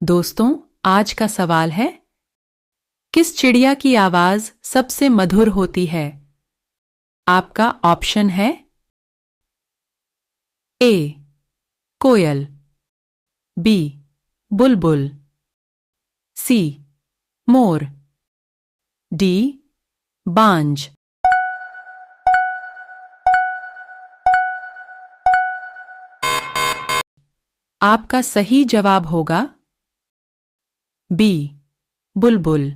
दोस्तों, आज का सवाल है, किस चिड़िया की आवाज सबसे मधुर होती है? आपका ऑप्शन है ए कोयल, बी बुलबुल, सी मोर, डी बांज। आपका सही जवाब होगा बी बुलबुल।